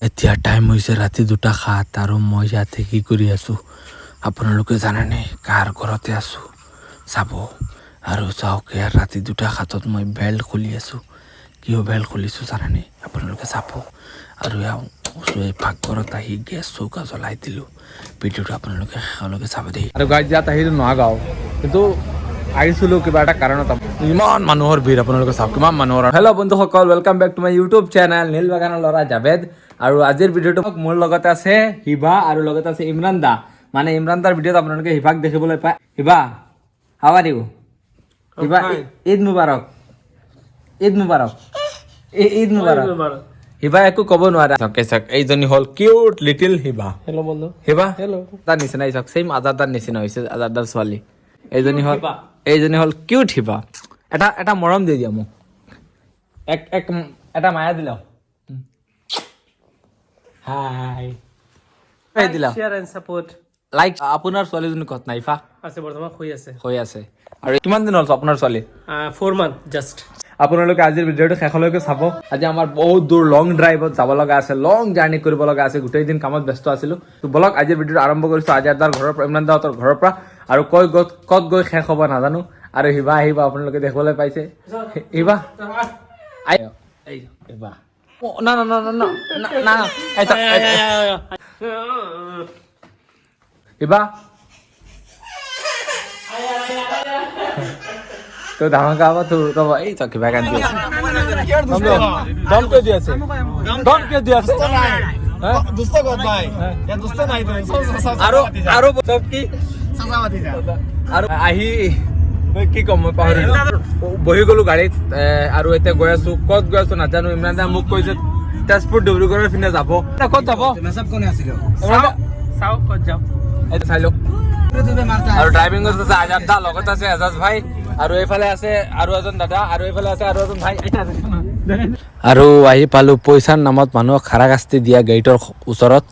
এতিয়া টাইম হৈছে ৰাতি 2:07 আৰু মই ইয়াতে কি কৰি আছোঁ আপোনালোকে জানেনে? কাৰ ঘৰতে আছোঁ চাব। আৰু চাওক ইয়াৰ ৰাতি 2:07 মই বেল্ট খুলি আছোঁ। কিয় বেল্ট খুলিছোঁ জানেনে? আপোনালোকে চাব। আৰু ইয়াৰ ওচৰৰে পাকঘৰত আহি গেছ চৌকা জ্বলাই দিলোঁ। ভিডিঅ'টো আপোনালোকে শেষলৈকে চাব দেই। আৰু গাইজ ইয়াত আহিলোঁ নগাঁও, কিন্তু আহিছিলোঁ কিবা এটা কাৰণত। ইমান মানুহৰ ভিৰ আপোনালোকে চাওক, কিমান মানুহৰ। হেল্ল' বন্ধুসকল, welcome back to my YouTube channel নীল বাগানৰ ল'ৰা জাভেদ। আৰু আজিৰ ভিডিঅ'টো মোৰ লগতে আছে হিবা আৰু লগতে আছে ইমৰান দা। মানে ইমৰান দাৰ ভিডিঅ'ত আপোনালোকে হিবাক দেখিবলৈ পায়। Hiba, how are you? Hiba, Eid Mubarak. Eid Mubarak. Eid Mubarak. Hiba একো ক'ব নোৱাৰে। চাওক এইজনী হ'ল কিউট লিটিল হিবা। হেল্ল' বন্ধু। হিবা হেল্ল' তাৰ নিচিনাই চাওক, ছেইম আজাদাৰ নিচিনা হৈছে, আজাদাৰ ছোৱালী। এইজনী হ'ল কিউট হিবা। এটা মৰম দি দিয়া মোক, এটা মায়া দিলা। হাই দিলা Share and support. লাইক। আপোনাৰ ছোৱালীজনী ক'ত নাইফা আছে বৰ্তমান হৈ আছে। আৰু কিমান দিন হ'ল আপোনাৰ ছোৱালী? 4 month just. আপোনালোকে আজিৰ ভিডিঅ'টো শেষলৈকে চাব। আজি আমাৰ বহুত দূৰ লং ড্ৰাইভত যাব লগা আছে, লং জাৰ্ণি কৰিব লগা আছে। গোটেই দিন কামত ব্যস্ত আছিলোঁ। তো বলক আজিৰ ভিডিঅ'টো আৰম্ভ কৰিছোঁ আজাদাৰ ঘৰৰ পৰা, ইমৰান দাহঁতৰ ঘৰৰ পৰা। আৰু ক'ত গৈ শেষ হ'ব নাজানো। আৰু হিবা আহিব, আপোনালোকে দেখিবলৈ পাইছে। হিবা হিবা না না না না না না হিবা তো ধামাকা হ'ব তো ৰ'ব। এই তো কিবা গান দি আছে, দম কিয় দি আছে? দম কিয় দি আছে? আৰু চব কি আৰু আহি কি ক'ম, মই পাহৰিলোঁ। বহি গ'লো গাড়ীত আৰু এতিয়া গৈ আছোঁ। ক'ত গৈ আছোঁ নাজানো। ইমৰান দা মোক কৈছে তেজপুৰ ডিব্ৰুগড়ৰ পিনে যাব। ক'ত যাব চাও ক'ত যাও। এইটো চাই লওক। আৰু ড্ৰাইভিং আছে আজাদ দা, লগত আছে এজাজ ভাই, আৰু এইফালে আছে আৰু এজন দাদা, আৰু এইফালে আছে আৰু এজন ভাই। আৰু আহি পালোঁ পইচাৰ নামত মানুহক খাৰাকাস্তি দিয়া গেটৰ ওচৰত।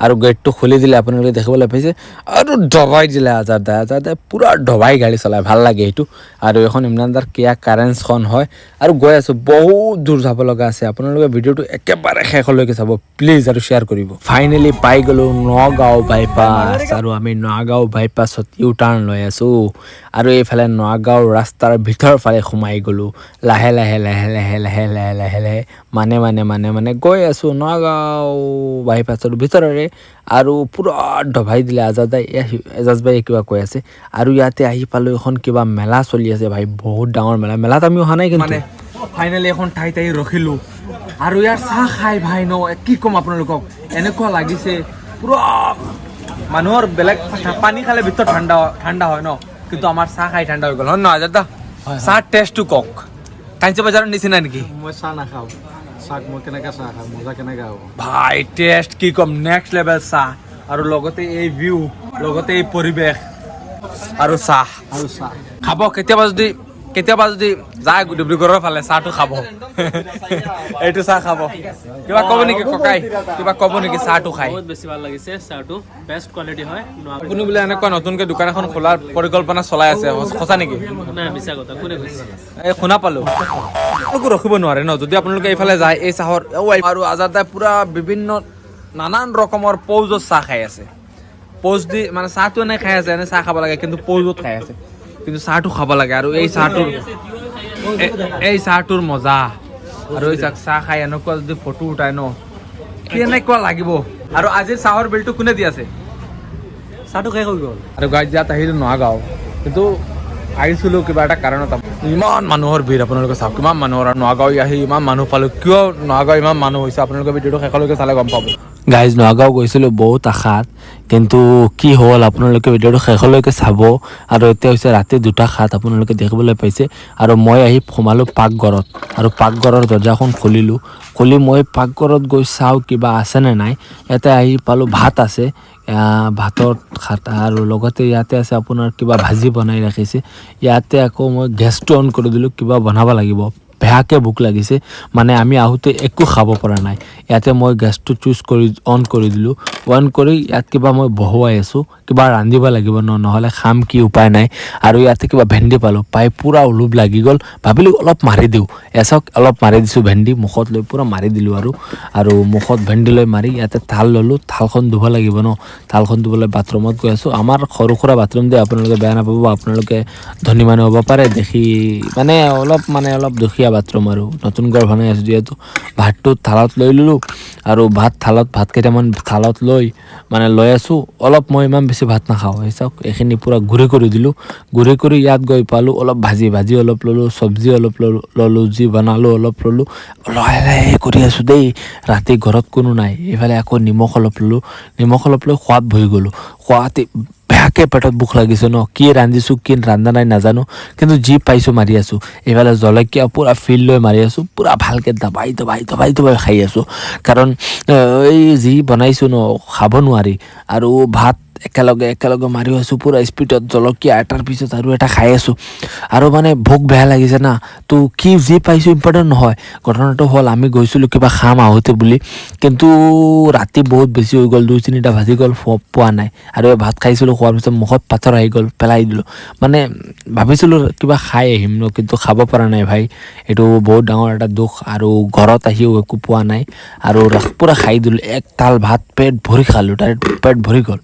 আৰু গেটটো খুলি দিলে, আপোনালোকে দেখিবলৈ পাইছে। আৰু দবাই দিলে আজাদাই পূৰা দবাই গাড়ী চলাই, ভাল লাগে সেইটো। আৰু এখন ইমৰান দাৰ কিয়া কাৰেঞ্চখন হয়। আৰু গৈ আছোঁ, বহুত দূৰ যাব লগা আছে। আপোনালোকে ভিডিঅ'টো একেবাৰে শেষলৈকে চাব প্লিজ, আৰু শ্বেয়াৰ কৰিব। ফাইনেলি পাই গ'লোঁ নগাঁও বাইপাছ। আৰু আমি নগাঁও বাইপাছত ইউ টাৰ্ণ লৈ আছোঁ। আৰু এইফালে নগাঁও ৰাস্তাৰ ভিতৰ ফালে সোমাই গ'লোঁ। লাহে লাহে লাহে লাহে লাহে লাহে লাহে লাহে মানে গৈ আছোঁ নগাঁও বাইপাছৰ ভিতৰেৰে। আৰু পূৰা দবাই দিলে আজাদাই। এজাজ ভাই কিবা কৈ আছে। আৰু ইয়াতে আহি পালোঁ, এখন কিবা মেলা চলি আছে ভাই, বহুত ডাঙৰ মেলাত আমি অহা নাই, কিন্তু মানে ফাইনেলি এখন ঠাইত আহি ৰখিলোঁ। আৰু ইয়াৰ চাহ খাই ভাই ন কি ক'ম আপোনালোকক, এনেকুৱা লাগিছে পূৰা মানুহৰ বেলেগ পানী খালে ভিতৰত ঠাণ্ডা হয় ন, কিন্তু আমাৰ চাহ খাই ঠাণ্ডা হৈ গ'ল হয় ন আজাদা? চাহ টেষ্টটো কওক, কাঞ্চী বজাৰৰ নিচিনা নেকি? মই চাহ নাখাওঁ। চাহ মই কেনেকৈ চাহ খাওঁ, মজা কেনেকৈ হ'ব ভাই, টেষ্ট কি ক'ম, নেক্সট লেভেল চাহ। আৰু লগতে এই ভিউ, লগতে এই পৰিৱেশ, আৰু চাহ খাব। কেতিয়াবা যদি যায় ডিব্ৰুগড়ৰ ফালে, চাহটো খাব। এইটো চাহ খাব। কিবা ক'ব নেকি ককাই? কিবা ক'ব নেকি চাহটো খাই? বহুত বেছি ভাল লাগিছে চাহটো, বেষ্ট কোৱালিটি হয়। আপুনি বোলে এনেকুৱা নতুনকৈ দোকান এখন খোলাৰ পৰিকল্পনা চলাই আছে, সঁচা নেকি? নাই, মিছা কথা, কোনে কৈছে? এই শুনা পালোঁ। আপোনালোকে ৰখিব নোৱাৰে ন, যদি আপোনালোকে এইফালে যায় এই চাহৰ। আৰু আজাদাই পূৰা নানান ৰকমৰ পৌজত চাহ খাই আছে। পৌজ দি মানে চাহটো এনে খাই আছে, এনে চাহ খাব লাগে, কিন্তু পৌজত খাই আছে। কিন্তু চাহটো খাব লাগে। আৰু এই চাহটোৰ মজা। আৰু এই চাহ খাই এনেকুৱা যদি ফটো উঠাই ন, কেনেকুৱা লাগিব। আৰু আজিৰ চাহৰ বিলটো কোনে দি আছে? চাহটো শেষ হৈ গ'ল। আৰু গাইজ ইয়াত আহিলোঁ নগাঁও, কিন্তু আহিছিলোঁ কিবা এটা কাৰণত। ইমান মানুহৰ ভিৰ আপোনালোকে চাওক, কিমান মানুহৰ। আৰু নগাঁও আহি ইমান মানুহ পালোঁ, কিয় নগাঁও ইমান মানুহ হৈছে আপোনালোকে ভিডিঅ'টো শেষলৈকে চালে গম পাব। গাইজ নগাঁও গৈছিলোঁ বহুত আশাত, কিন্তু কি হ'ল আপোনালোকে ভিডিঅ'টো শেষলৈকে চাব। আৰু এতিয়া হৈছে ৰাতি 2:07 আপোনালোকে দেখিবলৈ পাইছে। আৰু মই আহি সোমালোঁ পাকঘৰত, আৰু পাকঘৰৰ দৰ্জাখন খুলি মই পাকঘৰত গৈ চাওঁ কিবা আছেনে নাই। ইয়াতে আহি পালোঁ ভাত আছে, ভাতৰ খাটা, আৰু লগতে ইয়াতে আছে আপোনাৰ কিবা ভাজি বনাই ৰাখিছে। ইয়াতে আকৌ মই গেছটো অন কৰি দিলোঁ, কিবা বনাব লাগিব। বেয়াকৈ ভোক লাগিছে মানে আমি আহোঁতে একো খাব পৰা নাই ইয়াতে মই গেছটো অন কৰি দিলোঁ অন কৰি ইয়াত কিবা মই বহুৱাই আছোঁ কিবা ৰান্ধিব লাগিব নহ'লে খাম কি উপায় নাই আৰু ইয়াতে কিবা ভেন্দি পালোঁ পাই পূৰা লোভ লাগি গ'ল ভাবিলোঁ অলপ মাৰি দিওঁ এচক অলপ মাৰি দিছোঁ ভেন্দি মুখত লৈ পূৰা মাৰি দিলোঁ আৰু মুখত ভেন্দি লৈ মাৰি ইয়াতে থাল ল'লোঁ থালখন ধুব লাগিব ন থালখন ধুবলৈ বাথৰুমত গৈ আছোঁ আমাৰ সৰু সুৰা বাথৰুম দিয়ে আপোনালোকে বেয়া নাপাব আপোনালোকে ধনী মানুহ হ'ব পাৰে দেখি মানে অলপ দুখীয়া বাথৰুম আৰু নতুন ঘৰ বনাই আছোঁ যিহেতু ভাতটো থালত লৈ ল'লোঁ আৰু ভাত কেইটামান থালত লৈ আছোঁ অলপ মই ইমান বেছি ভাত নাখাওঁ এই চাওক এইখিনি পূৰা গুড়ি কৰি দিলোঁ গুড়ি কৰি ইয়াত গৈ পালোঁ অলপ ভাজি অলপ ল'লোঁ চব্জি অলপ ল'লোঁ যি বনালোঁ অলপ ল'লোঁ লাহে কৰি আছোঁ দেই ৰাতি ঘৰত কোনো নাই এইফালে আকৌ নিমখ অলপ ল'লোঁ নিমখ অলপ লৈ সোৱাদ বহি গ'লোঁ সোৱাদে বেয়াকৈ পেটত ভোক লাগিছে ন কি ৰান্ধিছোঁ কি ৰান্ধা নাই নাজানো কিন্তু যি পাইছোঁ মাৰি আছোঁ এইফালে জলকীয়া পূৰা ফিল লৈ মাৰি আছোঁ পূৰা ভালকৈ দবাই খাই আছোঁ কাৰণ এই যি বনাইছোঁ ন খাব নোৱাৰি আৰু ভাত একেলগে মাৰি আছোঁ পূৰা স্পীডত জলকীয়া এটাৰ পিছত আৰু এটা খাই আছোঁ আৰু মানে ভোক বেয়া লাগিছে না তো কি যি পাইছোঁ ইম্পৰ্টেণ্ট নহয় ঘটনাটো হ'ল আমি গৈছিলোঁ কিবা খাম আহোঁতে বুলি কিন্তু ৰাতি বহুত বেছি হৈ গ'ল 2-3টা বাজি গ'ল পোৱা নাই আৰু ভাত খাইছিলোঁ খোৱাৰ পিছত মুখত পাথৰ আহি গ'ল পেলাই দিলোঁ মানে ভাবিছিলোঁ কিবা খাই আহিম ন কিন্তু খাব পৰা নাই ভাই এইটো বহুত ডাঙৰ এটা দুখ আৰু ঘৰত আহিও একো পোৱা নাই আৰু পূৰা খাই দিলোঁ এক তাল ভাত পেট ভৰি খালোঁ ডাইৰেক্ট পেট ভৰি গ'ল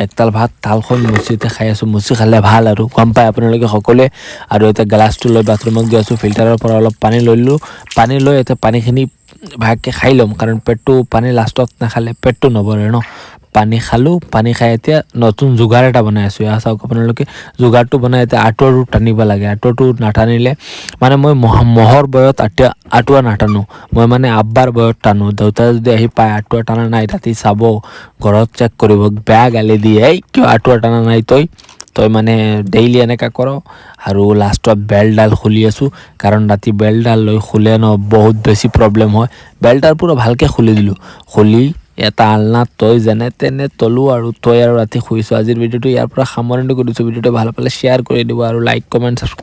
একতাল ভাত থালখন মুচিতে খাই আছোঁ মুচি খালে ভাল আৰু গম পায় আপোনালোকে সকলোৱে আৰু এতিয়া গিলাচটো লৈ বাথৰুমত গৈ আছোঁ ফিল্টাৰৰ পৰা অলপ পানী লৈ ল'লোঁ পানী লৈ এতিয়া পানীখিনি ভালকৈ খাই ল'ম কাৰণ পেটটো পানী লাষ্টত নাখালে পেটটো নভৰে ন পানী খালোঁ পানী খাই এতিয়া নতুন যোগাৰ এটা বনাই আছোঁ এয়া চাওক আপোনালোকে যোগাৰটো বনাই এতিয়া আঁঠুৱাটো টানিব লাগে আঁঠুৱাটো নাটানিলে মানে মই মহৰ বয়ত আঁঠুৱা নাটানো মই মানে আব্বাৰ বয়ত টানো দেউতাই যদি আহি পায় আঁঠুৱা টানা নাই ৰাতি চাব ঘৰত চেক কৰিব বেয়া গালি দিয়ে এই কিয় আঁঠুৱা টানা নাই তই মানে ডেইলি এনেকুৱা কৰ আৰু লাষ্টত বেল্টডাল খুলি আছোঁ কাৰণ ৰাতি বেল্টডাল লৈ খুলে ন বহুত বেছি প্ৰব্লেম হয় বেল্টডাল পূৰা ভালকৈ খুলি দিলোঁ খুলি এটা আলনাত তই যেনে তেনে তলোঁ আৰু তই আৰু ৰাতি শুইছোঁ আজিৰ ভিডিঅ'টো ইয়াৰ পৰা সামৰণি কৰিছোঁ ভিডিঅ'টো ভাল পালে শ্বেয়াৰ কৰি দিব আৰু লাইক কমেণ্ট ছাবস্ক্ৰাইব